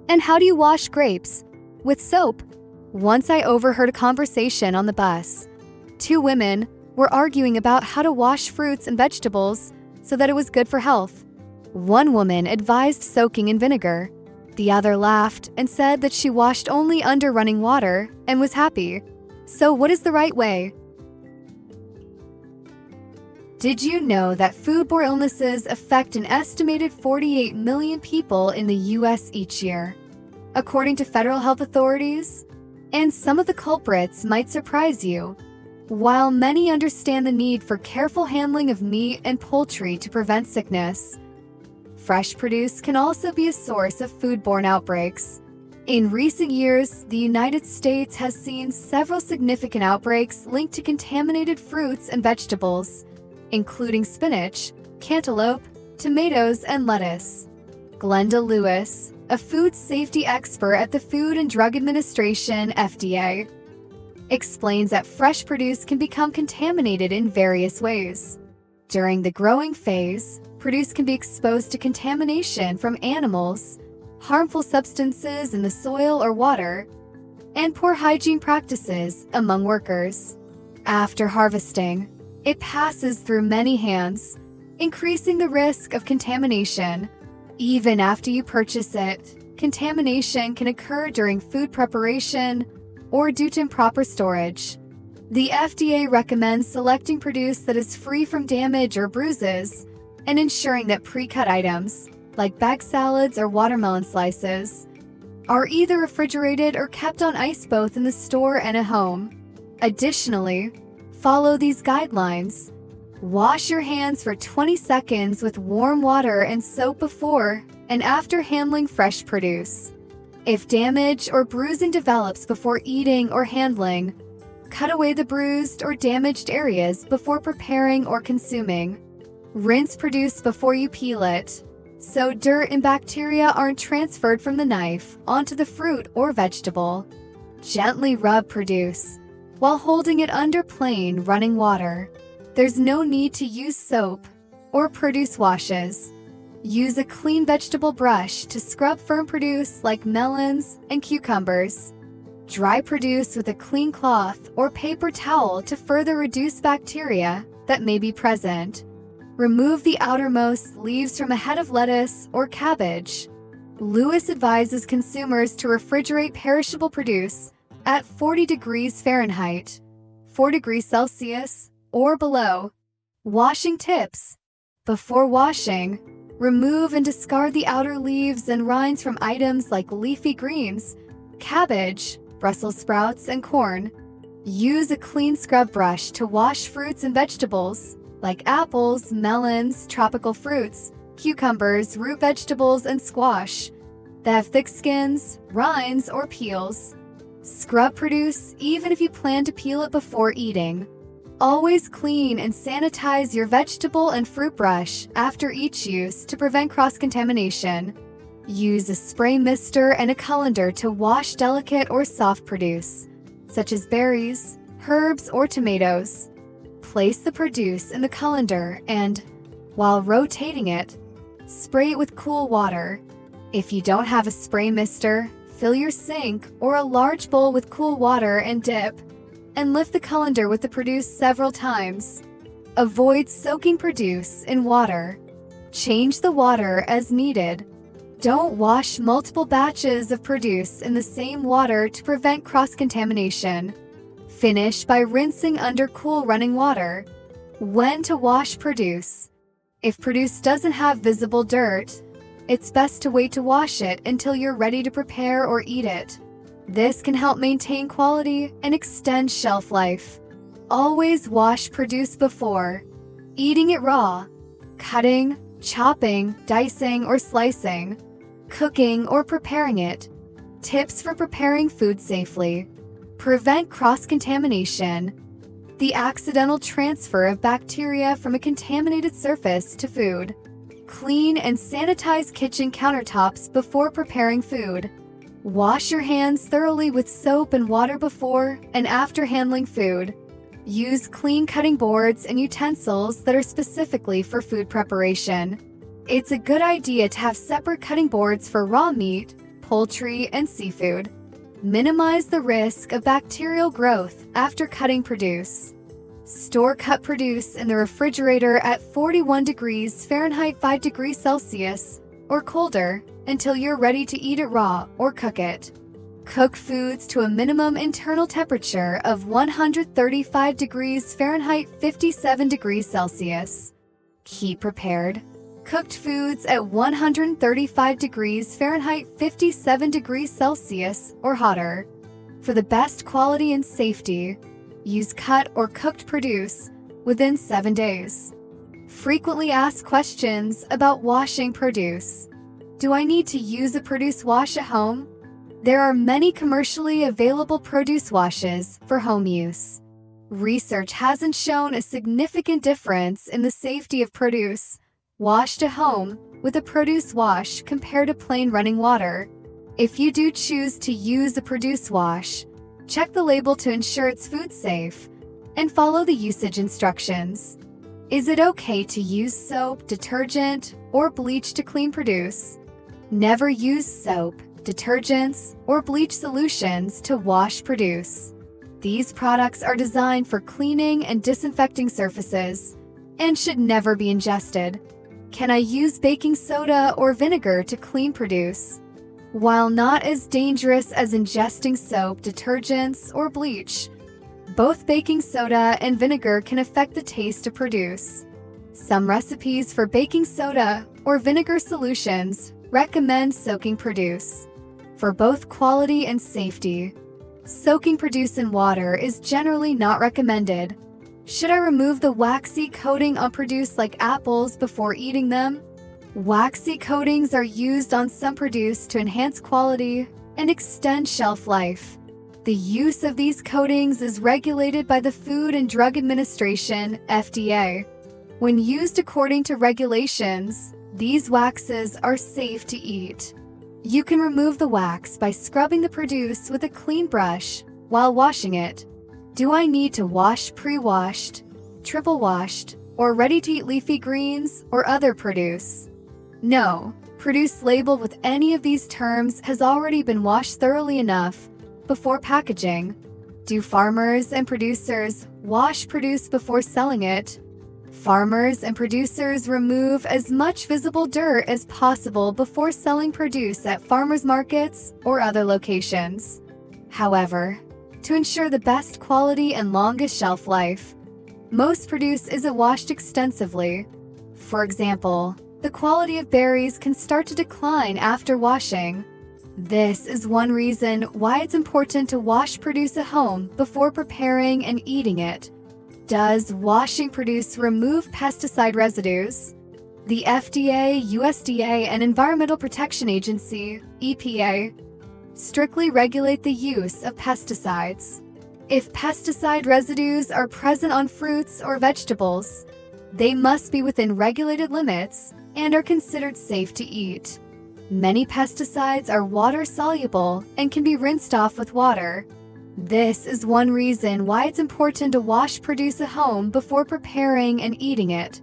And how do you wash grapes? With soap. Once I overheard a conversation on the bus. Two women were arguing about how to wash fruits and vegetables so that it was good for health. One woman advised soaking in vinegar. The other laughed and said that she washed only under running water and was happy. So what is the right way? Did you know that foodborne illnesses affect an estimated 48 million people in the US each year, according to federal health authorities? And some of the culprits might surprise you. While many understand the need for careful handling of meat and poultry to prevent sickness, fresh produce can also be a source of foodborne outbreaks. In recent years, the United States has seen several significant outbreaks linked to contaminated fruits and vegetables, including spinach, cantaloupe, tomatoes, and lettuce. Glenda Lewis, a food safety expert at the Food and Drug Administration (FDA), explains that fresh produce can become contaminated in various ways. During the growing phase, produce can be exposed to contamination from animals, harmful substances in the soil or water, and poor hygiene practices among workers. After harvesting, it passes through many hands, increasing the risk of contamination. Even after you purchase it, contamination can occur during food preparation or due to improper storage. The FDA recommends selecting produce that is free from damage or bruises and ensuring that pre-cut items, like bag salads or watermelon slices, are either refrigerated or kept on ice both in the store and at home. Additionally, follow these guidelines. Wash your hands for 20 seconds with warm water and soap before and after handling fresh produce. If damage or bruising develops before eating or handling, cut away the bruised or damaged areas before preparing or consuming. Rinse produce before you peel it, so dirt and bacteria aren't transferred from the knife onto the fruit or vegetable. Gently rub produce while holding it under plain running water. There's no need to use soap or produce washes. Use a clean vegetable brush to scrub firm produce like melons and cucumbers. Dry produce with a clean cloth or paper towel to further reduce bacteria that may be present. Remove the outermost leaves from a head of lettuce or cabbage. Lewis advises consumers to refrigerate perishable produce at 40 degrees Fahrenheit, 4 degrees Celsius, or below. Washing tips. Before washing, remove and discard the outer leaves and rinds from items like leafy greens, cabbage, Brussels sprouts, and corn. Use a clean scrub brush to wash fruits and vegetables like apples, melons, tropical fruits, cucumbers, root vegetables, and squash that have thick skins, rinds, or peels. Scrub produce even if you plan to peel it before eating. Always clean and sanitize your vegetable and fruit brush after each use to prevent cross-contamination. Use a spray mister and a colander to wash delicate or soft produce, such as berries, herbs, or tomatoes. Place the produce in the colander and, while rotating it, spray it with cool water. If you don't have a spray mister, fill your sink or a large bowl with cool water and dip, and lift the colander with the produce several times. Avoid soaking produce in water. Change the water as needed. Don't wash multiple batches of produce in the same water to prevent cross-contamination. Finish by rinsing under cool running water. When to wash produce. If produce doesn't have visible dirt, it's best to wait to wash it until you're ready to prepare or eat it. This can help maintain quality and extend shelf life. Always wash produce before eating it raw, cutting, chopping, dicing, or slicing, cooking, or preparing it. Tips for preparing food safely. Prevent cross-contamination. The accidental transfer of bacteria from a contaminated surface to food. Clean and sanitize kitchen countertops before preparing food. Wash your hands thoroughly with soap and water before and after handling food. Use clean cutting boards and utensils that are specifically for food preparation. It's a good idea to have separate cutting boards for raw meat, poultry, and seafood. Minimize the risk of bacterial growth after cutting produce. Store cut produce in the refrigerator at 41 degrees Fahrenheit 5 degrees Celsius or colder until you're ready to eat it raw or cook it. Cook foods to a minimum internal temperature of 135 degrees Fahrenheit 57 degrees Celsius. Keep prepared. Cooked foods at 135 degrees Fahrenheit 57 degrees Celsius or hotter. For the best quality and safety, use cut or cooked produce within 7 days. Frequently asked questions about washing produce. Do I need to use a produce wash at home? There are many commercially available produce washes for home use. Research hasn't shown a significant difference in the safety of produce washed at home with a produce wash compared to plain running water. If you do choose to use a produce wash, check the label to ensure it's food safe and follow the usage instructions. Is it okay to use soap, detergent, or bleach to clean produce? Never use soap, detergents, or bleach solutions to wash produce. These products are designed for cleaning and disinfecting surfaces and should never be ingested. Can I use baking soda or vinegar to clean produce? While not as dangerous as ingesting soap, detergents, or bleach, both baking soda and vinegar can affect the taste of produce. Some recipes for baking soda or vinegar solutions recommend soaking produce. For both quality and safety, soaking produce in water is generally not recommended. Should I remove the waxy coating on produce like apples before eating them? Waxy coatings are used on some produce to enhance quality and extend shelf life. The use of these coatings is regulated by the Food and Drug Administration, FDA. When used according to regulations, these waxes are safe to eat. You can remove the wax by scrubbing the produce with a clean brush while washing it. Do I need to wash pre-washed, triple washed, or ready-to-eat leafy greens or other produce? No, produce labeled with any of these terms has already been washed thoroughly enough before packaging. Do farmers and producers wash produce before selling it? Farmers and producers remove as much visible dirt as possible before selling produce at farmers markets or other locations. However, to ensure the best quality and longest shelf life, most produce isn't washed extensively. For example, the quality of berries can start to decline after washing. This is one reason why it's important to wash produce at home before preparing and eating it. Does washing produce remove pesticide residues? The FDA, USDA, and Environmental Protection Agency, EPA, strictly regulate the use of pesticides. If pesticide residues are present on fruits or vegetables, they must be within regulated limits and are considered safe to eat. Many pesticides are water-soluble and can be rinsed off with water. This is one reason why it's important to wash produce at home before preparing and eating it.